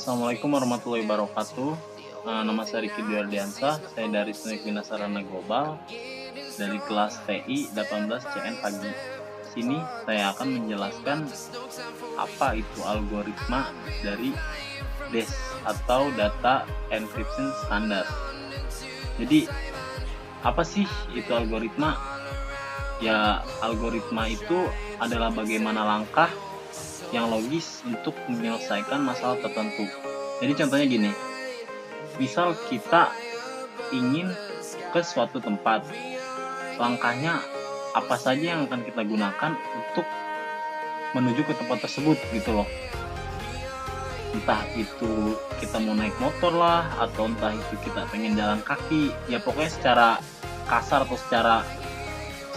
Assalamualaikum warahmatullahi wabarakatuh. Nama saya Riki Dwi Ardiansah. Saya dari Teknik Bina Sarana Global dari kelas TI 18 CN pagi. Sini saya akan menjelaskan apa itu algoritma dari DES atau Data Encryption Standard. Jadi apa sih itu algoritma? Ya, algoritma itu adalah bagaimana langkah yang logis untuk menyelesaikan masalah tertentu. Jadi contohnya gini, misal kita ingin ke suatu tempat, langkahnya apa saja yang akan kita gunakan untuk menuju ke tempat tersebut gitu loh. Entah itu kita mau naik motor lah, atau entah itu kita pengen jalan kaki, ya pokoknya secara kasar atau secara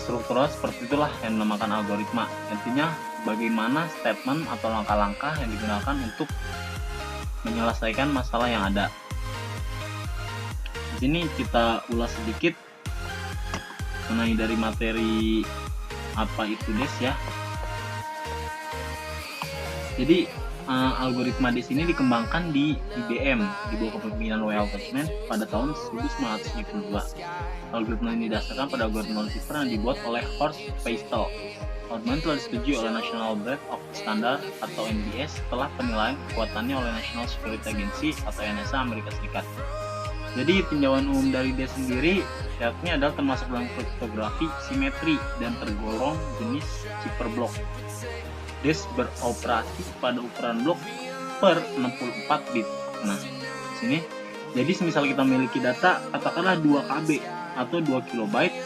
struktural seperti itulah yang dinamakan algoritma. Intinya bagaimana statement atau langkah-langkah yang digunakan untuk menyelesaikan masalah yang ada. Di sini kita ulas sedikit mengenai dari materi apa itu DES ya. Jadi algoritma DES ini dikembangkan di IBM di bawah kepemimpinan W.H. Altman pada tahun 1992. Algoritma ini didasarkan pada algoritma Lucifer yang dibuat oleh Horst Feistel. Algoritma telah disetujui oleh National Bureau of Standards atau NBS setelah penilaian kekuatannya oleh National Security Agency atau NSA Amerika Serikat. Jadi tinjauan umum dari DES sendiri syaratnya adalah termasuk dalam kriptografi simetri dan tergolong jenis cipher block. DES beroperasi pada ukuran blok per 64 bit. Nah, sini jadi semisal kita memiliki data katakanlah 2 KB atau 2 kilobyte,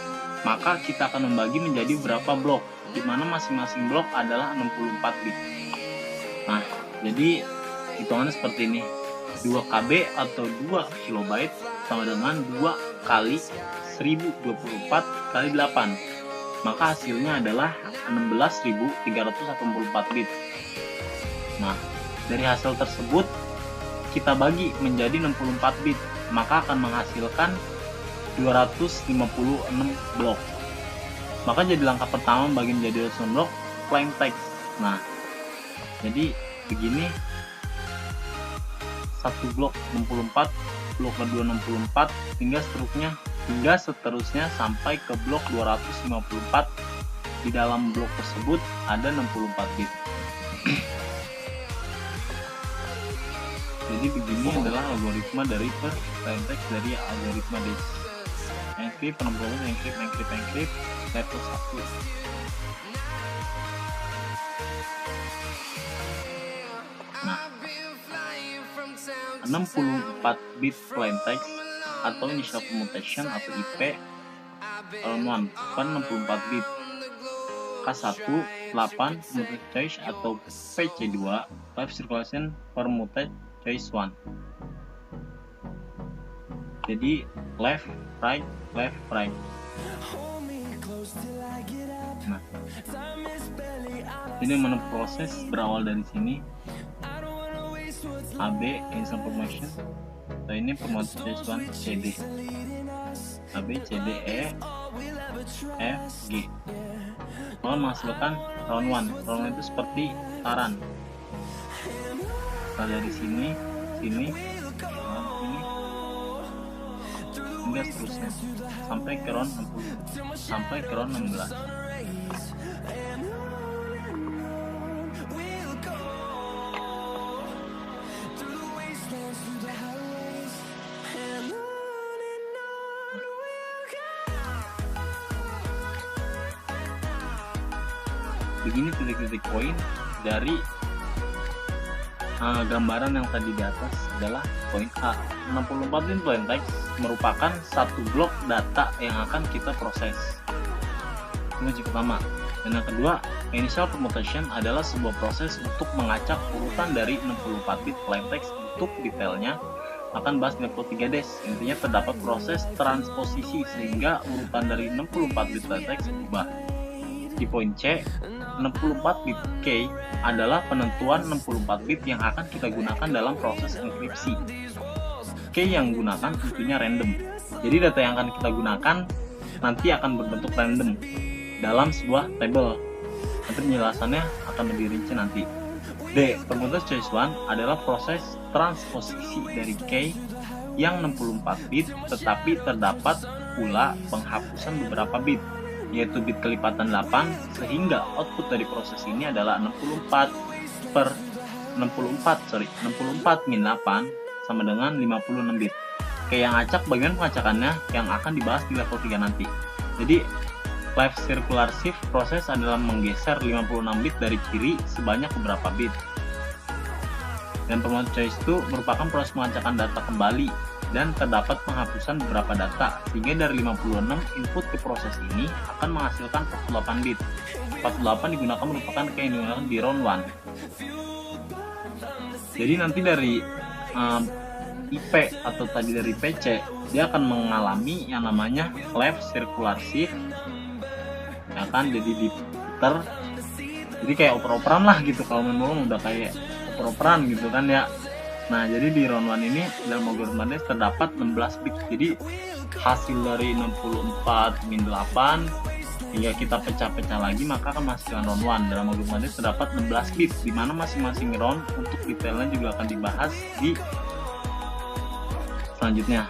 maka kita akan membagi menjadi berapa blok, di mana masing-masing blok adalah 64 bit. Nah, jadi hitungannya seperti ini. 2 KB atau 2 kilobyte sama dengan 2 kali 1024 kali 8. Maka hasilnya adalah 16.384 bit. Nah, dari hasil tersebut kita bagi menjadi 64 bit, maka akan menghasilkan 256 blok. Maka jadi langkah pertama bagi menjadi 256 blok plain text. Nah, jadi begini, satu blok 64, blok kedua 64, hingga seterusnya sampai ke blok 254. Di dalam blok tersebut ada 64 bit. Jadi begini adalah algoritma dari plain text dari algoritma DES. Encrypt, penembalan, encrypt, level 1. Nah, 64 bit plain text atau initial commutation atau IP round 1 kan 64 bit. K1 8 permuted choice atau PC2 live circulation permuted choice 1. Jadi left right. Nah, ini mana proses berawal dari sini. AB instant formation atau ini permuted choice 1 CD. AB CD E F G. Menghasilkan round 1. Round 1 itu seperti taran. Nah, dari sini hingga seterusnya sampai ke round 60, sampai ke round 16. Begini titik-titik poin dari gambaran yang tadi di atas adalah poin A. 64 bit plain text merupakan satu blok data yang akan kita proses. Ini yang pertama. Dan yang kedua, initial permutation adalah sebuah proses untuk mengacak urutan dari 64 bit plain text untuk detailnya akan bahas di level 3 DES. Intinya terdapat proses transposisi sehingga urutan dari 64 bit plain text berubah. Di poin C, 64 bit key adalah penentuan 64 bit yang akan kita gunakan dalam proses enkripsi. Key yang gunakan tentunya random. Jadi data yang akan kita gunakan nanti akan berbentuk random dalam sebuah table. Nanti penjelasannya akan lebih rinci nanti. D. Permuter choice 1 adalah proses transposisi dari key yang 64 bit, tetapi terdapat pula penghapusan beberapa bit, yaitu bit kelipatan 8, sehingga output dari proses ini adalah 64 min 8 sama dengan 56 bit. Key yang acak, bagian pengacakannya yang akan dibahas di level 3 nanti. Jadi left circular shift proses adalah menggeser 56 bit dari kiri sebanyak beberapa bit. Dan permuter choice itu merupakan proses pengacakan data kembali dan terdapat penghapusan beberapa data, sehingga dari 56 input ke proses ini akan menghasilkan 48 bit. 48 digunakan merupakan key yang digunakan di round 1. Jadi nanti dari IP atau tadi dari PC, dia akan mengalami yang namanya left circular shift, ya kan, jadi diputar, jadi kayak oper-operan lah gitu, kalau memang udah kayak oper-operan gitu kan ya. Nah, jadi di round 1 ini dalam algoritma terdapat 16 bit. Jadi hasil dari 64 min 8 hingga kita pecah-pecah lagi, maka akan menghasilkan round 1. Dalam algoritma terdapat 16 bit, di mana masing-masing round untuk detailnya juga akan dibahas di selanjutnya.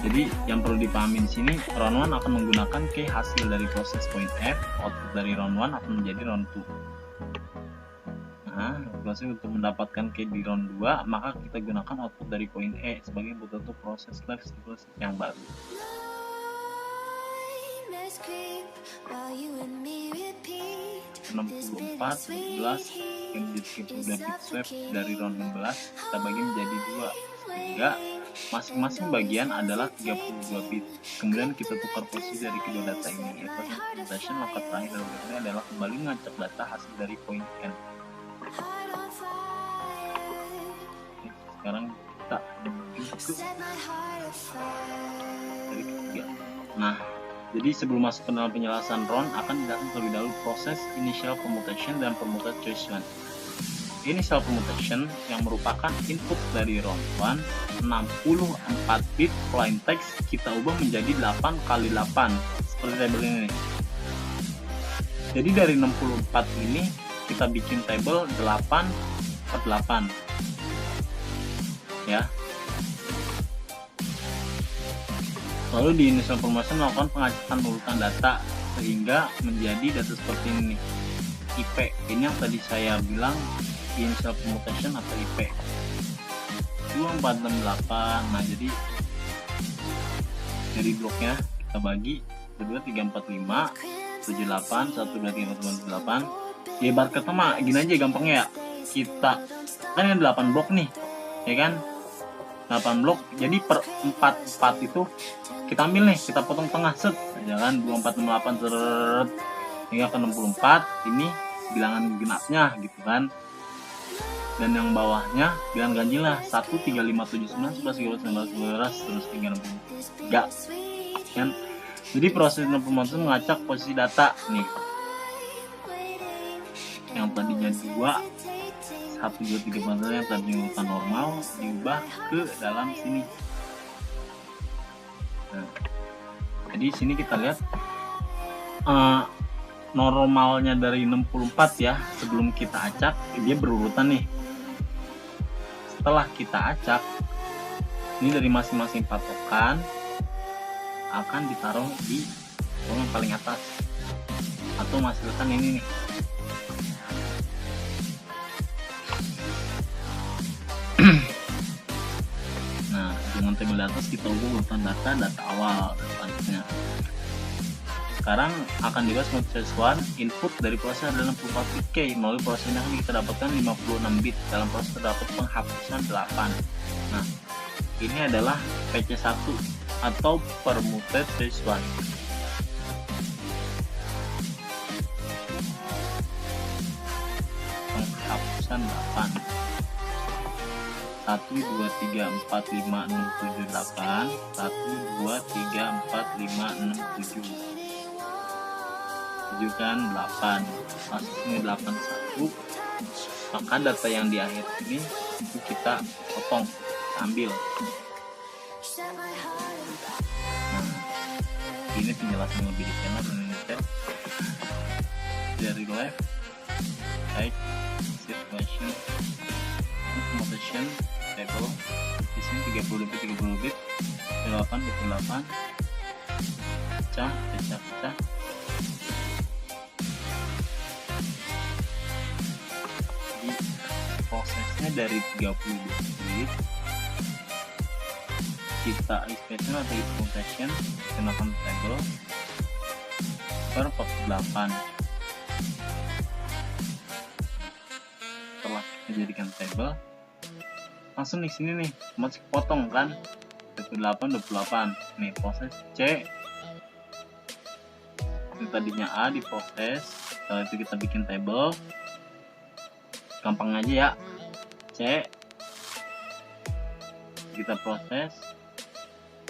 Jadi yang perlu dipahami di sini, round 1 akan menggunakan key hasil dari proses point F, output dari round 1 akan menjadi round 2. Nah, proses untuk mendapatkan key di round 2, maka kita gunakan output dari point E sebagai bentuk proses left circular shift yang baru. 64, 11, yang udah bit swap dari round 16, kita bagi menjadi 2, sehingga masing-masing bagian adalah 32 bit. Kemudian kita tukar posisi dari kedua data ini, yaitu computation. Langkah terakhir dalam ini adalah kembali mengacak data hasil dari point N. Sekarang kita menuju ke dari ketiga. Nah, jadi sebelum masuk ke dalam penjelasan round, akan dilakukan terlebih dahulu proses initial permutation dan permuter choice 1. Initial permutation yang merupakan input dari round 1, 64 bit plain text kita ubah menjadi 8 kali 8 seperti tabel ini. Jadi dari 64 ini kita bikin tabel 8 per 8 ya. Lalu di initial permutation melakukan pengacakan urutan data sehingga menjadi data seperti ini. IP ini yang tadi saya bilang initial permutation atau IP 2468. Nah, jadi dari bloknya kita bagi kedua 345 78 1 2 3 4 8. Ya ibarat kata mah gini aja gampangnya ya. Kita kan ada 8 blok nih, ya kan? 8 blok, jadi per 4 itu kita ambil nih, kita potong tengah set, jangan 2468 seret hingga ke 64. Ini bilangan genapnya gitu kan. Dan yang bawahnya bilangan ganjil lah, 1 3 5 7 9 11 12 13 terus hingga 63 kan. Jadi proses permutation mengacak posisi data nih. Yang tadinya 2 1 2 3 4 yang tadi urutan normal diubah ke dalam sini. Nah, jadi sini kita lihat normalnya dari 64 ya, sebelum kita acak dia berurutan nih. Setelah kita acak, ini dari masing-masing patokan akan ditaruh di kolom paling atas atau menghasilkan ini nih. Nah, dengan tabel di atas kita ubah urutan data awal dan selanjutnya. Sekarang akan dibahas proses 1. Input dari proses adalah 64 bit key. Melalui proses ini akan kita dapatkan 56 bit. Dalam proses terdapat penghapusan 8. Nah, ini adalah PC1 atau permuted choice 1. Penghapusan 8. 1 2 3 4 5 6 7 8. 1 2 3 4 5 6 7. Kan 8 masuk ini 81, maka data yang di akhir ini itu kita potong, ambil. Nah, ini penjelasan lebih detail dari left, right, circulation. permutation table. Di sini 30 bit 28 pecah. Jadi prosesnya dari 32 bit kita expansion atau permutation gunakan table per 48. Setelah kita jadikan table, langsung di sini nih masih potong kan 28 nih proses C. Ini tadinya A diproses, setelah itu kita bikin table, gampang aja ya. C kita proses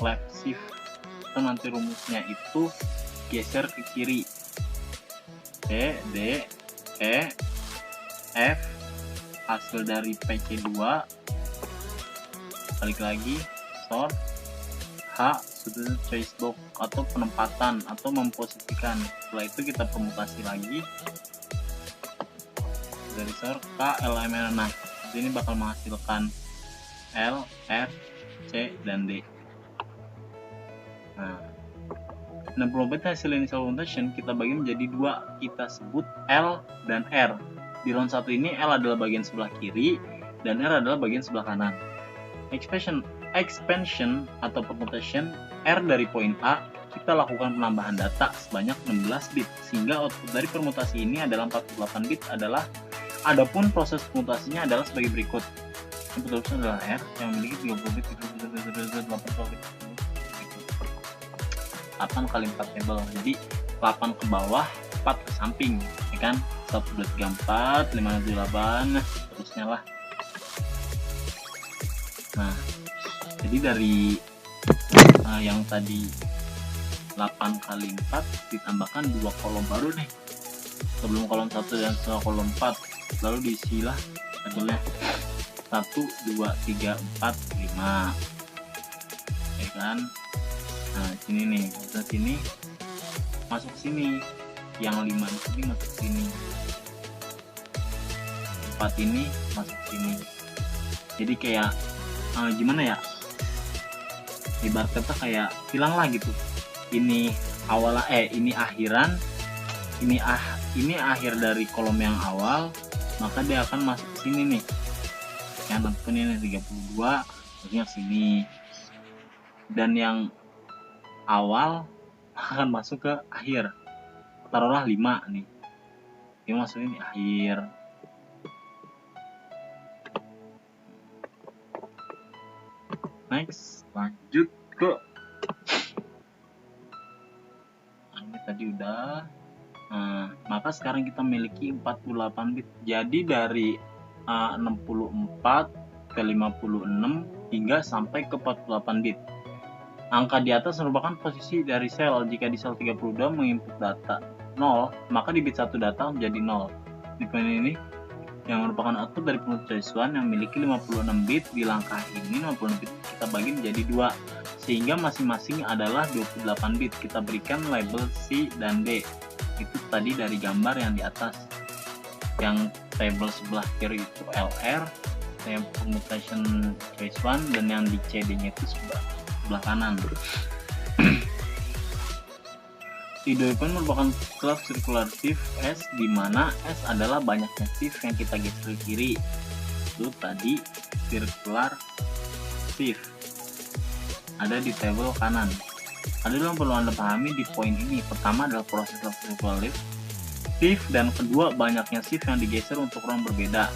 left shift, atau nanti rumusnya itu geser ke kiri. C, D, E, F, hasil dari PC2, balik lagi sort, H, sudut choice box atau penempatan atau memposisikan. Setelah itu kita permutasi lagi dari sort K, L, M, N. Nah, ini bakal menghasilkan L, F, C, dan D. Nah, 60 bit hasil initial permutation kita bagi menjadi dua, kita sebut L dan R. Di round 1 ini L adalah bagian sebelah kiri dan R adalah bagian sebelah kanan. Expansion atau permutation R dari poin A, kita lakukan penambahan data sebanyak 16 bit sehingga output dari permutasi ini adalah 48 bit. Adapun proses permutasinya adalah sebagai berikut. Yang pertama adalah R yang memiliki 30 bit, 8 bit. 8 kali 4 table, jadi 8 ke bawah, 4 ke samping, ya kan? 1, 2, 3, 4, 5, 6, 7, 8, terusnya lah. Nah, jadi dari yang tadi 8 kali 4 ditambahkan 2 kolom baru nih, sebelum kolom 1 dan setelah kolom 4, lalu diisilah tabelnya 1, 2, 3, 4, 5, ya kan? Nah, sini nih, kita sini masuk sini, yang 5 di sini masuk sini, 4 ini masuk sini. Jadi kayak gimana ya? Ibarat kata kayak hilang lah gitu. Ini awal ini akhiran, ini akhir dari kolom yang awal, maka dia akan masuk ke sini nih. Yang tentu ini 32 maksudnya sini. Dan yang awal akan masuk ke akhir, taruhlah 5 nih, dia masuk ini akhir. Next, lanjut ke ini tadi udah. Maka sekarang kita memiliki 48 bit, jadi dari 64 ke 56 hingga sampai ke 48 bit. Angka di atas merupakan posisi dari sel. Jika di sel 32 menginput data 0, maka di bit 1 data menjadi 0. Di poin ini yang merupakan output dari pengut choice 1 yang memiliki 56 bit. Di langkah ini 56 bit kita bagi menjadi 2, sehingga masing-masing adalah 28 bit. Kita berikan label C dan D. Itu tadi dari gambar yang di atas. Yang table sebelah kiri itu LR, yang permutation choice 1, dan yang di CD-nya itu sebelah kanan. Tidoi-point merupakan kelas circular shift S, di mana S adalah banyaknya shift yang kita geser ke kiri. Itu tadi circular shift ada di table kanan. Ada yang perlu Anda pahami di poin ini. Pertama adalah proses circular shift, dan kedua banyaknya shift yang digeser untuk ruang berbeda.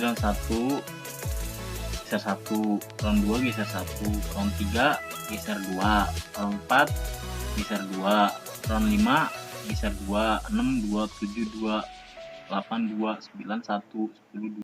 Round 1 geser 1, round 2 geser 1, round 3 geser 2, round 4 geser 2, round 5 geser 2, 6, 2, 7, 2, 8, 2, 9, 1, 10, 2.